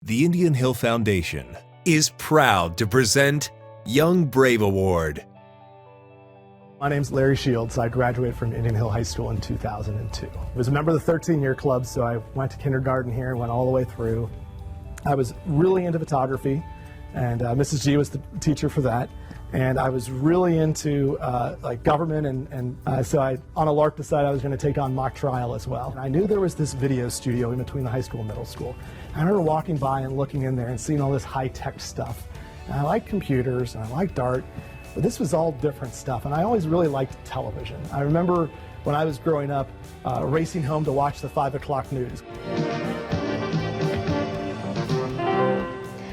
The Indian Hill Foundation is proud to present Young Brave Award. My name's Larry Shields. I graduated from Indian Hill High School in 2002. I was a member of the 13-year club, so I went to kindergarten here and went all the way through. I was really into photography, and Mrs. G was the teacher for that. And I was really into government, and so I, on a lark, decided I was going to take on mock trial as well. And I knew there was this video studio in between the high school and middle school. I remember walking by and looking in there and seeing all this high-tech stuff. And I liked computers, and I liked art, but this was all different stuff. And I always really liked television. I remember when I was growing up, racing home to watch the 5 o'clock news.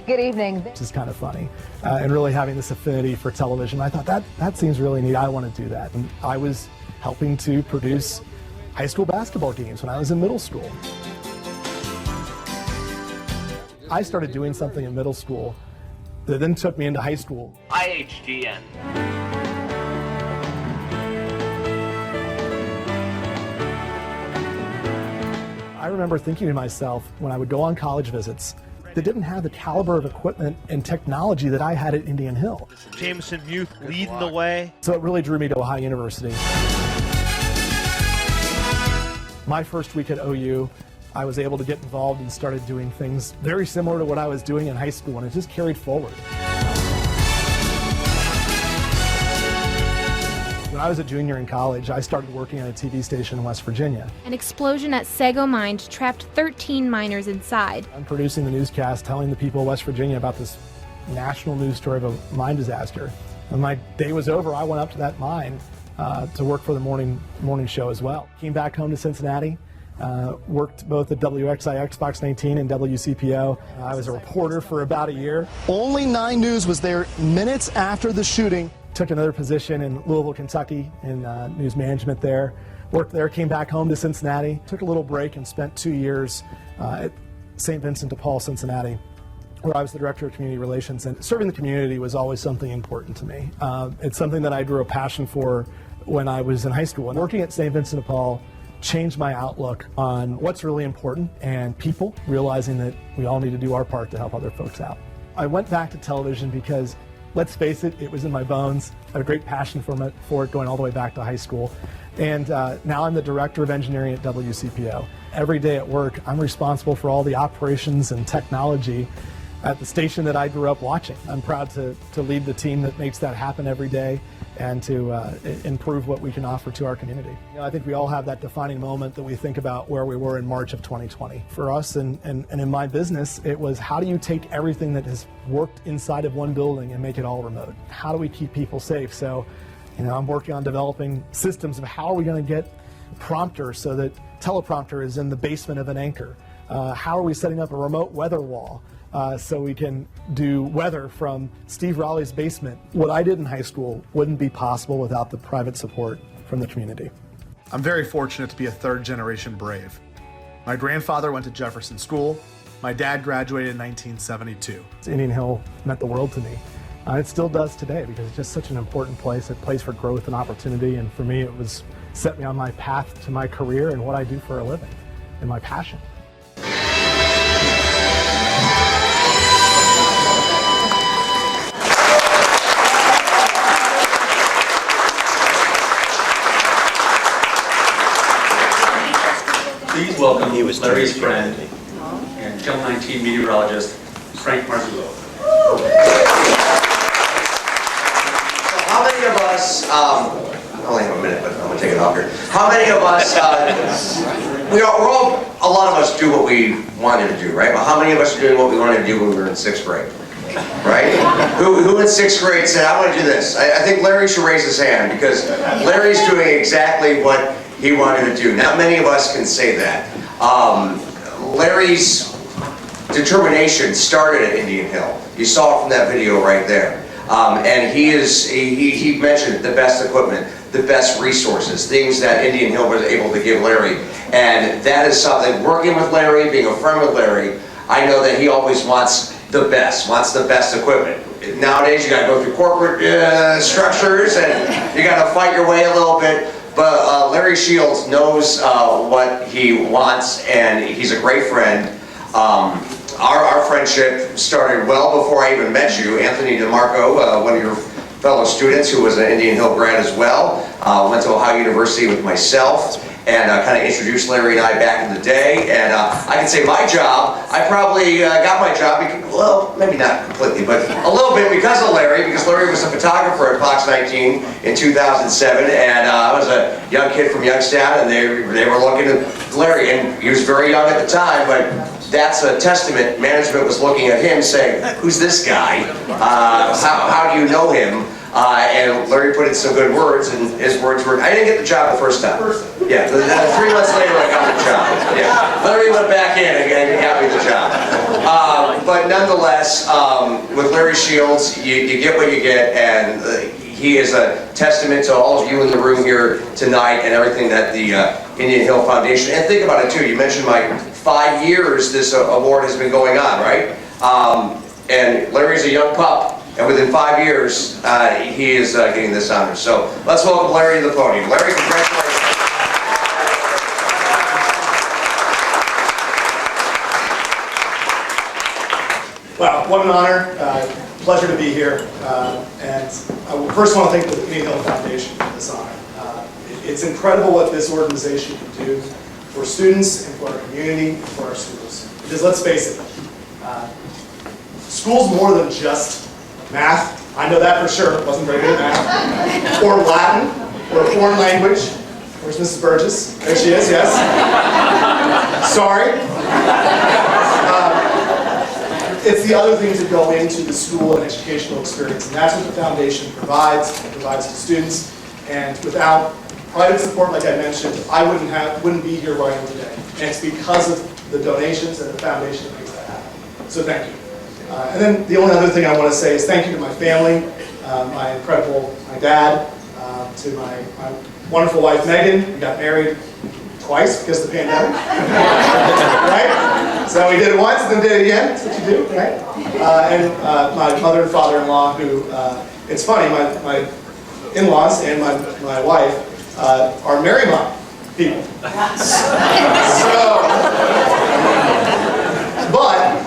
Good evening. Which is kind of funny, and really having this affinity for television. I thought that seems really neat. I want to do that. And I was helping to produce high school basketball games when I was in middle school. I started doing something in middle school that then took me into high school. IHGN. I remember thinking to myself when I would go on college visits, that didn't have the caliber of equipment and technology that I had at Indian Hill. Jameson Youth leading the way. So it really drew me to Ohio University. My first week at OU, I was able to get involved and started doing things very similar to what I was doing in high school, and it just carried forward. When I was a junior in college, I started working at a TV station in West Virginia. An explosion at Sago Mine trapped 13 miners inside. I'm producing the newscast, telling the people of West Virginia about this national news story of a mine disaster. When my day was over, I went up to that mine to work for the morning show as well. Came back home to Cincinnati, worked both at WXIX Fox 19 and WCPO. I was a reporter for about a year. Only 9 News was there minutes after the shooting. Took another position in Louisville, Kentucky in news management there. Worked there, came back home to Cincinnati. Took a little break and spent 2 years at St. Vincent de Paul, Cincinnati, where I was the director of community relations. And serving the community was always something important to me. It's something that I grew a passion for when I was in high school. And working at St. Vincent de Paul changed my outlook on what's really important and people, realizing that we all need to do our part to help other folks out. I went back to television because, let's face it, it was in my bones. I had a great passion for it going all the way back to high school. And now I'm the director of engineering at WCPO. Every day at work, I'm responsible for all the operations and technology at the station that I grew up watching. I'm proud to lead the team that makes that happen every day and to improve what we can offer to our community. I think we all have that defining moment that we think about where we were in March of 2020. For us and in my business, it was how do you take everything that has worked inside of one building and make it all remote? How do we keep people safe? So, I'm working on developing systems of how are we going to get prompter so that teleprompter is in the basement of an anchor? How are we setting up a remote weather wall? So we can do weather from Steve Raleigh's basement. What I did in high school wouldn't be possible without the private support from the community. I'm very fortunate to be a third-generation Brave. My grandfather went to Jefferson School. My dad graduated in 1972. Indian Hill meant the world to me. It still does today because it's just such an important place, a place for growth and opportunity. And for me, it was set me on my path to my career and what I do for a living and my passion. Please welcome Larry's friend and Channel 19 meteorologist, Frank Marzullo. How many of us, I only have a minute, but I'm going to take it off here. How many of us, a lot of us do what we wanted to do, right? But how many of us are doing what we wanted to do when we were in 6th grade? Right? Who in 6th grade said, I want to do this? I think Larry should raise his hand because Larry's doing exactly what he wanted to do. Not many of us can say that. Larry's determination started at Indian Hill. You saw it from that video right there. And he mentioned the best equipment, the best resources, things that Indian Hill was able to give Larry. And that is something, working with Larry, being a friend with Larry, I know that he always wants the best equipment. Nowadays you gotta go through corporate structures and you gotta fight your way a little bit. But Larry Shields knows what he wants, and he's a great friend. our friendship started well before I even met you. Anthony DeMarco, one of your fellow students who was an Indian Hill grad as well, went to Ohio University with myself, and kind of introduced Larry and I back in the day. And I can say my job, I probably got my job, because, well, maybe not completely, but a little bit because of Larry, because Larry was a photographer at Fox 19 in 2007, and I was a young kid from Youngstown, and they were looking at Larry, and he was very young at the time, but that's a testament. Management was looking at him saying, who's this guy? How do you know him? And Larry put in some good words, and his words were, I didn't get the job the first time. Yeah, 3 months later I got the job. Yeah. Larry went back in and got me the job. But nonetheless, with Larry Shields, you get what you get, and he is a testament to all of you in the room here tonight and everything that the Indian Hill Foundation, and think about it too, you mentioned my 5 years this award has been going on, right? And Larry's a young pup. And within 5 years, he is getting this honor. So let's welcome Larry to the podium. Larry, congratulations. Wow, what an honor. Pleasure to be here. And I first want to thank the Indian Hill Foundation for this honor. It's incredible what this organization can do for students and for our community and for our schools. Because let's face it, school's more than just math. I know that for sure. Wasn't very good at math. Or Latin, or a foreign language. Where's Mrs. Burgess? There she is, yes. Sorry. It's the other things that go into the school and educational experience, and that's what the foundation provides. It provides to students, and without private support, like I mentioned, I wouldn't be here where I am today. And it's because of the donations and the foundation that makes that happen. So thank you. And then the only other thing I want to say is thank you to my family, my dad, to my wonderful wife Megan. We got married twice because of the pandemic, right? So we did it once and then did it again. That's what you do, right? And my mother and father-in-law, who it's funny, my in-laws and my wife are Marymount people. But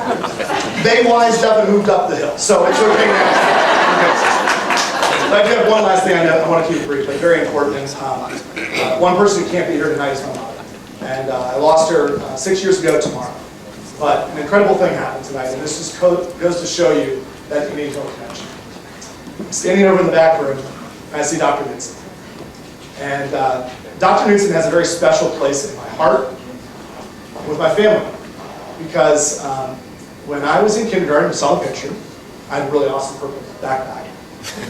they wised up and moved up the hill, so it's okay now. But I do have one last thing I want to keep it brief, but very important. One person who can't be here tonight is my mother. And I lost her 6 years ago tomorrow. But an incredible thing happened tonight, and this just goes to show you that you need to connection. Standing over in the back room, I see Dr. Knudsen. And Dr. Knudsen has a very special place in my heart with my family. Because when I was in kindergarten, you saw the picture, I had a really awesome purple backpack.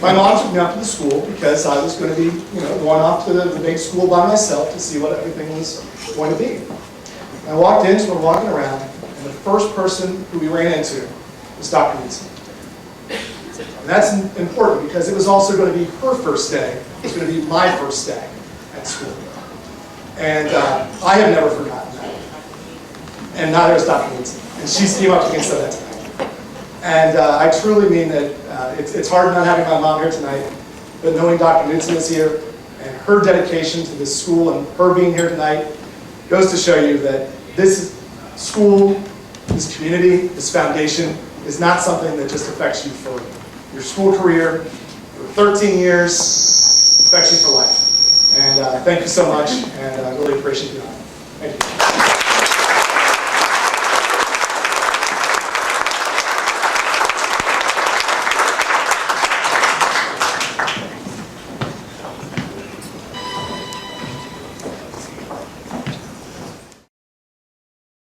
My mom took me out to the school because I was going to be, going off to the big school by myself to see what everything was going to be. I walked in, so we're walking around, and the first person who we ran into was Dr. Knudsen. And that's important because it was also going to be her first day. It was going to be my first day at school. And I have never forgotten that. And neither has Dr. Knudsen. And she came up to me and said that tonight. And I truly mean that it's hard not having my mom here tonight, but knowing Dr. Knudsen is here and her dedication to this school and her being here tonight goes to show you that this school, this community, this foundation is not something that just affects you for your school career, for 13 years, it affects you for life. And thank you so much, and I really appreciate you.